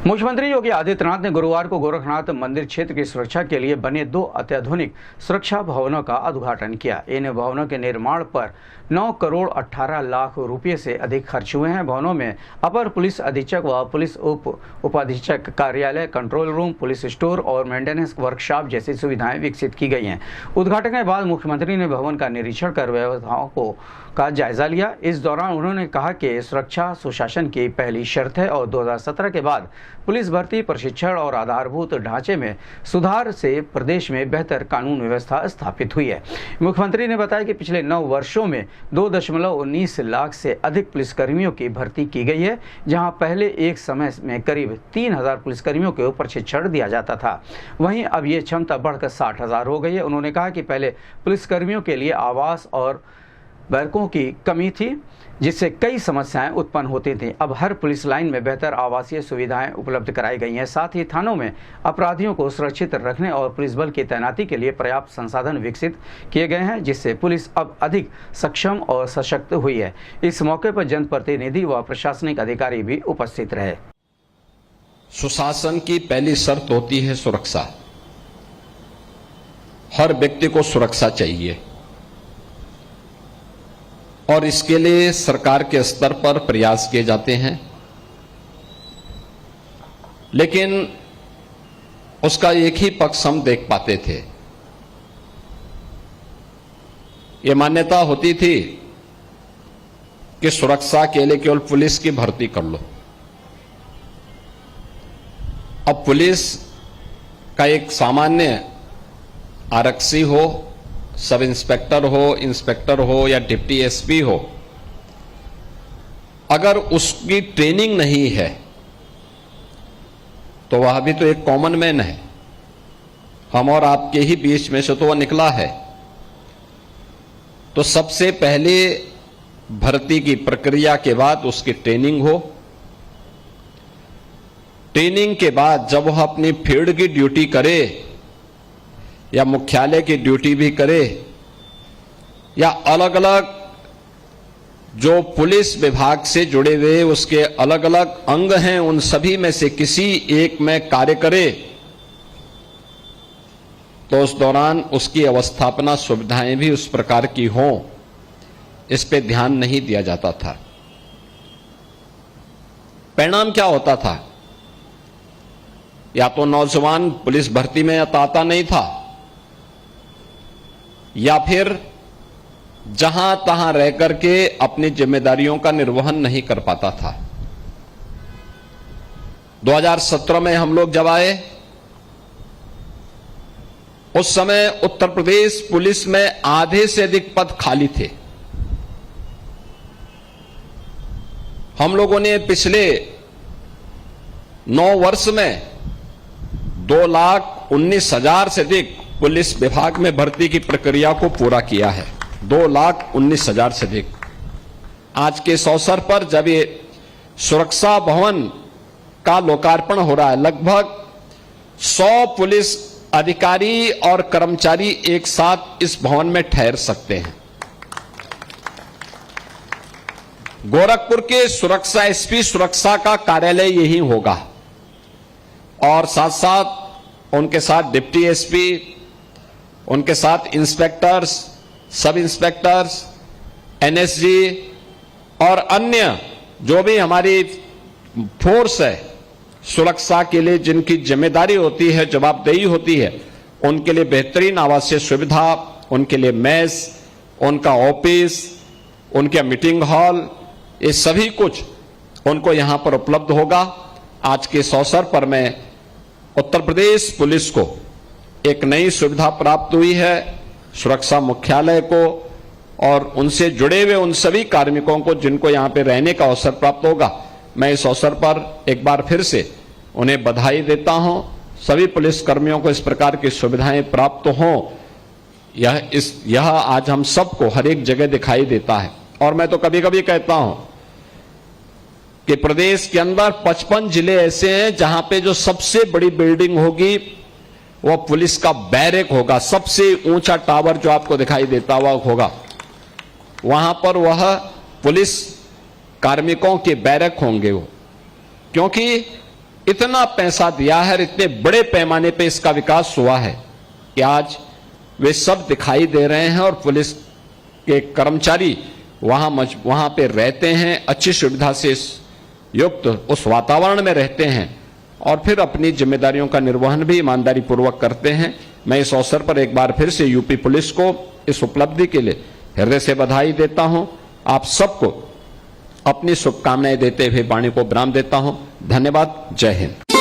मुख्यमंत्री योगी आदित्यनाथ ने गुरुवार को गोरखनाथ मंदिर क्षेत्र की सुरक्षा के लिए बने 2 अत्याधुनिक सुरक्षा भवनों का उद्घाटन किया। इन भवनों के निर्माण पर 9 करोड़ 18 लाख रुपए से अधिक खर्च हुए हैं। भवनों में अपर पुलिस अधीक्षक व पुलिस उपाधीक्षक कार्यालय, कंट्रोल रूम, पुलिस स्टोर और मेंटेनेंस वर्कशॉप जैसी सुविधाएं विकसित की गई हैं। उद्घाटन के बाद मुख्यमंत्री ने भवन का निरीक्षण कर व्यवस्थाओं का जायजा लिया। इस दौरान उन्होंने कहा कि सुरक्षा सुशासन की पहली शर्त है और 2017 के बाद पुलिस भर्ती, प्रशिक्षण और आधारभूत ढांचे में सुधार से प्रदेश में बेहतर कानून व्यवस्था स्थापित हुई है। मुख्यमंत्री ने बताया कि पिछले 9 वर्षों में 2.19 लाख से अधिक पुलिसकर्मियों की भर्ती की गई है, जहां पहले एक समय में करीब 3,000 पुलिसकर्मियों को प्रशिक्षण दिया जाता था। वहीं अब ये क्षमता बढ़कर 60,000 हो गई है। उन्होंने कहा कि पहले पुलिसकर्मियों के लिए आवास और बैरकों की कमी थी, जिससे कई समस्याएं उत्पन्न होती थीं। अब हर पुलिस लाइन में बेहतर आवासीय सुविधाएं उपलब्ध कराई गई हैं। साथ ही थानों में अपराधियों को सुरक्षित रखने और पुलिस बल की तैनाती के लिए पर्याप्त संसाधन विकसित किए गए हैं, जिससे पुलिस अब अधिक सक्षम और सशक्त हुई है। इस मौके पर जनप्रतिनिधि व प्रशासनिक अधिकारी भी उपस्थित रहे। सुशासन की पहली शर्त होती है सुरक्षा। हर व्यक्ति को सुरक्षा चाहिए और इसके लिए सरकार के स्तर पर प्रयास किए जाते हैं, लेकिन उसका एक ही पक्ष हम देख पाते थे। ये मान्यता होती थी कि सुरक्षा के लिए केवल पुलिस की भर्ती कर लो। अब पुलिस का एक सामान्य आरक्षी हो, सब इंस्पेक्टर हो, इंस्पेक्टर हो या डिप्टी एसपी हो, अगर उसकी ट्रेनिंग नहीं है तो वह भी तो एक कॉमन मैन है। हम और आपके ही बीच में से तो वह निकला है। तो सबसे पहले भर्ती की प्रक्रिया के बाद उसकी ट्रेनिंग हो। ट्रेनिंग के बाद जब वह अपनी फील्ड की ड्यूटी करे या मुख्यालय की ड्यूटी भी करे या अलग अलग जो पुलिस विभाग से जुड़े हुए उसके अलग अलग अंग हैं, उन सभी में से किसी एक में कार्य करे, तो उस दौरान उसकी अवस्थापना सुविधाएं भी उस प्रकार की हों, इस पे ध्यान नहीं दिया जाता था। परिणाम क्या होता था? या तो नौजवान पुलिस भर्ती में आता नहीं था, या फिर जहां तहां रह करके अपनी जिम्मेदारियों का निर्वहन नहीं कर पाता था। 2017 में हम लोग जब आए, उस समय उत्तर प्रदेश पुलिस में आधे से अधिक पद खाली थे। हम लोगों ने पिछले 9 वर्ष में 2,19,000 से अधिक पुलिस विभाग में भर्ती की प्रक्रिया को पूरा किया है। 2,19,000 से अधिक। आज के इस अवसर पर जब ये सुरक्षा भवन का लोकार्पण हो रहा है, लगभग 100 पुलिस अधिकारी और कर्मचारी एक साथ इस भवन में ठहर सकते हैं। गोरखपुर के सुरक्षा एसपी सुरक्षा का कार्यालय यही होगा और साथ साथ उनके साथ डिप्टी एसपी, उनके साथ इंस्पेक्टर्स, सब इंस्पेक्टर्स, एनएसजी और अन्य जो भी हमारी फोर्स है सुरक्षा के लिए, जिनकी जिम्मेदारी होती है, जवाबदेही होती है, उनके लिए बेहतरीन आवासीय सुविधा, उनके लिए मेस, उनका ऑफिस, उनके मीटिंग हॉल, ये सभी कुछ उनको यहां पर उपलब्ध होगा। आज के इस अवसर पर मैं उत्तर प्रदेश पुलिस को एक नई सुविधा प्राप्त हुई है, सुरक्षा मुख्यालय को और उनसे जुड़े हुए उन सभी कार्मिकों को जिनको यहां पे रहने का अवसर प्राप्त होगा, मैं इस अवसर पर एक बार फिर से उन्हें बधाई देता हूं। सभी पुलिस कर्मियों को इस प्रकार की सुविधाएं प्राप्त हों, यह आज हम सबको हर एक जगह दिखाई देता है। और मैं तो कभी कभी कहता हूं कि प्रदेश के अंदर 55 जिले ऐसे हैं जहां पे जो सबसे बड़ी बिल्डिंग होगी वह पुलिस का बैरक होगा। सबसे ऊंचा टावर जो आपको दिखाई देता हुआ होगा, वहां पर वह पुलिस कार्मिकों के बैरक होंगे वो, क्योंकि इतना पैसा दिया है और इतने बड़े पैमाने पे इसका विकास हुआ है कि आज वे सब दिखाई दे रहे हैं और पुलिस के कर्मचारी वहां पे रहते हैं, अच्छी सुविधा से युक्त उस वातावरण में रहते हैं और फिर अपनी जिम्मेदारियों का निर्वहन भी ईमानदारी पूर्वक करते हैं। मैं इस अवसर पर एक बार फिर से यूपी पुलिस को इस उपलब्धि के लिए हृदय से बधाई देता हूं। आप सबको अपनी शुभकामनाएं देते हुए वाणी को विराम देता हूं। धन्यवाद। जय हिंद।